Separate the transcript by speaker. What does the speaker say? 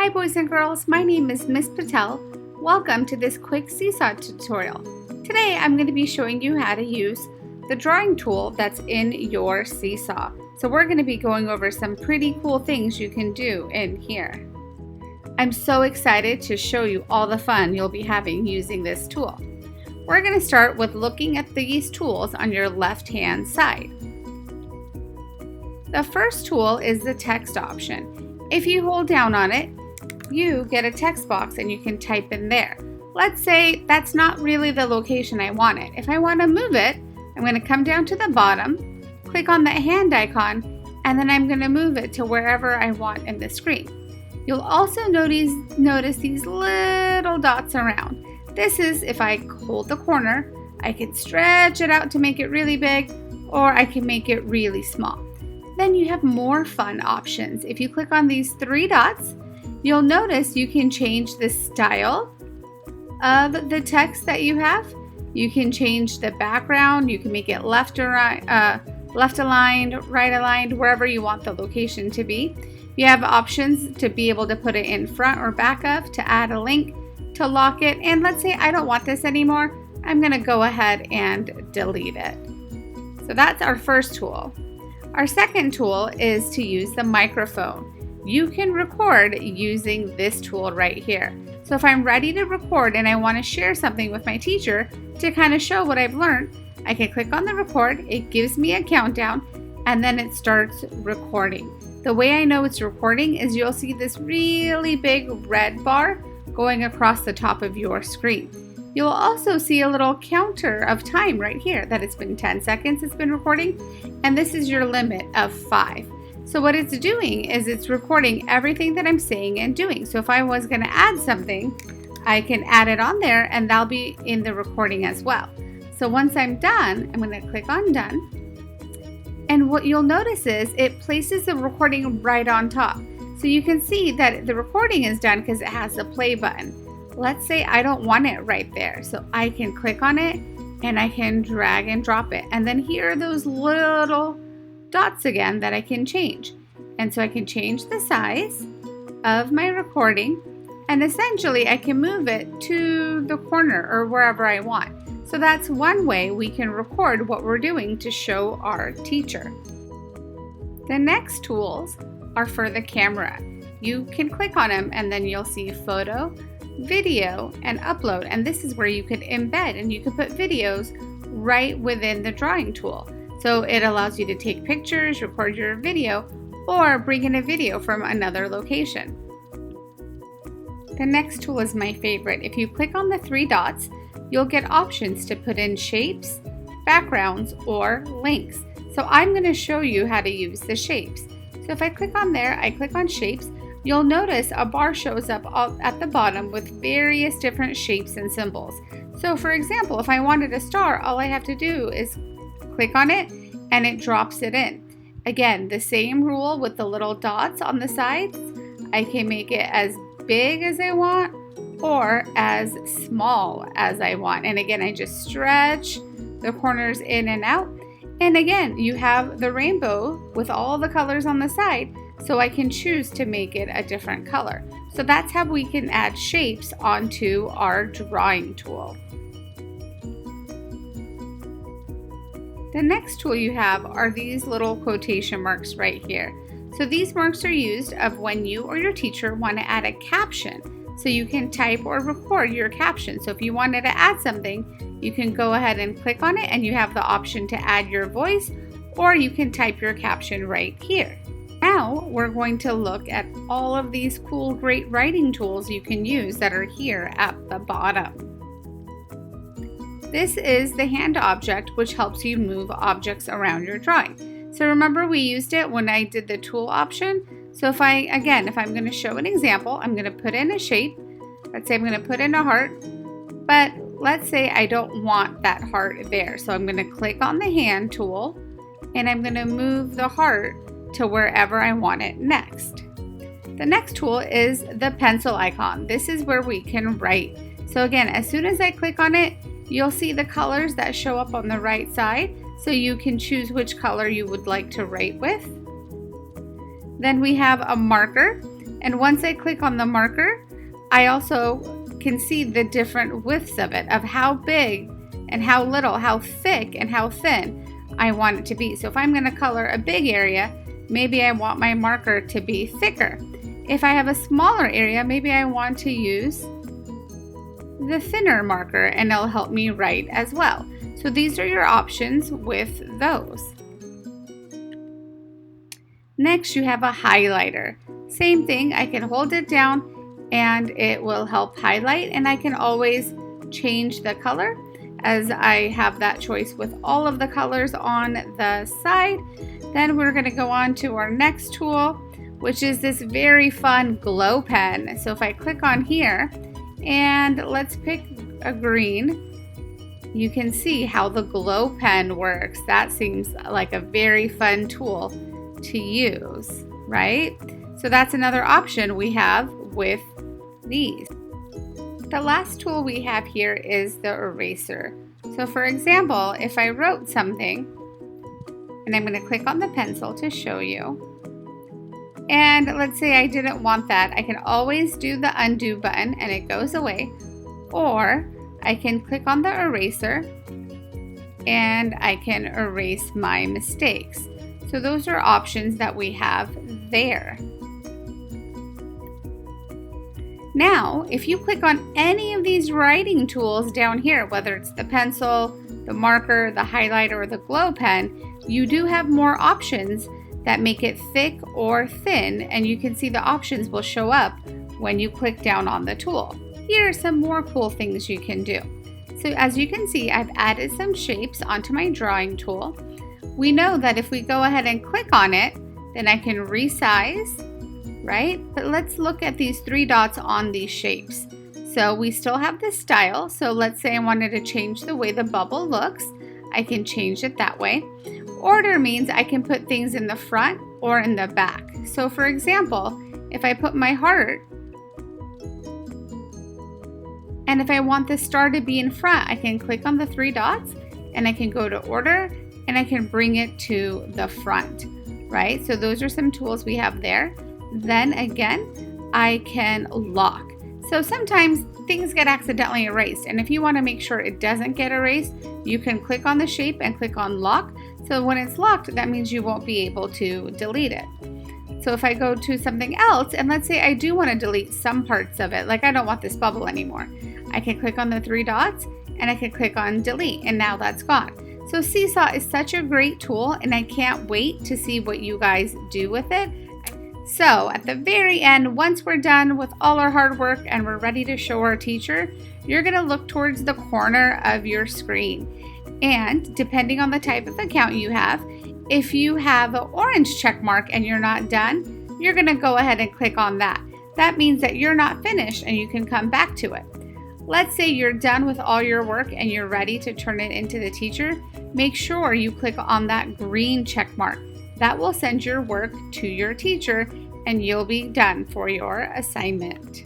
Speaker 1: Hi boys and girls, my name is Miss Patel. Welcome to this quick Seesaw tutorial. Today I'm going to be showing you how to use the drawing tool that's in your Seesaw. So we're going to be going over some pretty cool things you can do in here. I'm so excited to show you all the fun you'll be having using this tool. We're going to start with looking at these tools on your left hand side. The first tool is the text option. If you hold down on it, you get a text box and you can type in there. Let's say that's not really the location I want it. If I want to move it, I'm going to come down to the bottom, click on the hand icon, and then I'm going to move it to wherever I want in the screen. You'll also notice these little dots around. This is if I hold the corner, I can stretch it out to make it really big, or I can make it really small. Then you have more fun options. If you click on these three dots, you'll notice you can change the style of the text that you have. You can change the background. You can make it left aligned, right aligned, wherever you want the location to be. You have options to be able to put it in front or back of, to add a link, to lock it. And let's say I don't want this anymore. I'm going to go ahead and delete it. So that's our first tool. Our second tool is to use the microphone. You can record using this tool right here. So if I'm ready to record and I want to share something with my teacher to kind of show what I've learned, I can click on the record, it gives me a countdown, and then it starts recording. The way I know it's recording is you'll see this really big red bar going across the top of your screen. You'll also see a little counter of time right here that it's been 10 seconds it's been recording, and this is your limit of 5. So what it's doing is it's recording everything that I'm saying and doing. So if I was going to add something, I can add it on there and that'll be in the recording as well. So once I'm done, I'm going to click on done. And what you'll notice is it places the recording right on top. So you can see that the recording is done because it has the play button. Let's say I don't want it right there. So I can click on it and I can drag and drop it. And then here are those little dots again that I can change. And so I can change the size of my recording, and essentially I can move it to the corner or wherever I want. So that's one way we can record what we're doing to show our teacher. The next tools are for the camera. You can click on them and then you'll see photo, video, and upload. And this is where you could embed and you can put videos right within the drawing tool. So it allows you to take pictures, record your video, or bring in a video from another location. The next tool is my favorite. If you click on the three dots, you'll get options to put in shapes, backgrounds, or links. So I'm going to show you how to use the shapes. So if I click on there, I click on shapes, you'll notice a bar shows up at the bottom with various different shapes and symbols. So for example, if I wanted a star, all I have to do is click on it and it drops it in. Again, the same rule with the little dots on the sides. I can make it as big as I want or as small as I want. And again, I just stretch the corners in and out. And again, you have the rainbow with all the colors on the side, so I can choose to make it a different color. So that's how we can add shapes onto our drawing tool. The next tool you have are these little quotation marks right here. So these marks are used of when you or your teacher want to add a caption. So you can type or record your caption. So if you wanted to add something, you can go ahead and click on it and you have the option to add your voice, or you can type your caption right here. Now we're going to look at all of these cool, great writing tools you can use that are here at the bottom. This is the hand object, which helps you move objects around your drawing. So remember we used it when I did the tool option. So if I'm going to show an example, I'm going to put in a shape. Let's say I'm going to put in a heart, but let's say I don't want that heart there. So I'm going to click on the hand tool and I'm going to move the heart to wherever I want it next. The next tool is the pencil icon. This is where we can write. So again, as soon as I click on it, you'll see the colors that show up on the right side, so you can choose which color you would like to write with. Then we have a marker, And once I click on the marker, I also can see the different widths of it, of how big and how little, how thick and how thin I want it to be. So if I'm going to color a big area, maybe I want my marker to be thicker. If I have a smaller area, maybe I want to use the thinner marker and it'll help me write as well. So these are your options with those. Next, you have a highlighter. Same thing, I can hold it down and it will help highlight, and I can always change the color as I have that choice with all of the colors on the side. Then we're going to go on to our next tool, which is this very fun glow pen. So if I click on here and let's pick a green, you can see how the glow pen works. That seems like a very fun tool to use, right? So that's another option we have with these. The last tool we have here is the eraser. So for example, if I wrote something, and I'm going to click on the pencil to show you, and let's say I didn't want that, I can always do the undo button and it goes away, or I can click on the eraser and I can erase my mistakes. So those are options that we have there. Now, if you click on any of these writing tools down here, whether it's the pencil, the marker, the highlighter, or the glow pen, you do have more options that make it thick or thin, and you can see the options will show up when you click down on the tool. Here are some more cool things you can do. So as you can see, I've added some shapes onto my drawing tool. We know that if we go ahead and click on it, then I can resize, right? But let's look at these 3 dots on these shapes. So we still have the style. So let's say I wanted to change the way the bubble looks. I can change it that way. Order means I can put things in the front or in the back. So for example, if I put my heart, and if I want the star to be in front, I can click on the 3 dots and I can go to order and I can bring it to the front, right? So those are some tools we have there. Then again, I can lock. So sometimes things get accidentally erased, and if you want to make sure it doesn't get erased, you can click on the shape and click on lock. So when it's locked, that means you won't be able to delete it. So if I go to something else, and let's say I do want to delete some parts of it, like I don't want this bubble anymore, I can click on the 3 dots and I can click on delete, and now that's gone. So Seesaw is such a great tool, and I can't wait to see what you guys do with it. So at the very end, once we're done with all our hard work and we're ready to show our teacher, you're going to look towards the corner of your screen. And depending on the type of account you have, if you have an orange check mark and you're not done, you're going to go ahead and click on that. That means that you're not finished and you can come back to it. Let's say you're done with all your work and you're ready to turn it into the teacher. Make sure you click on that green check mark. That will send your work to your teacher and you'll be done for your assignment.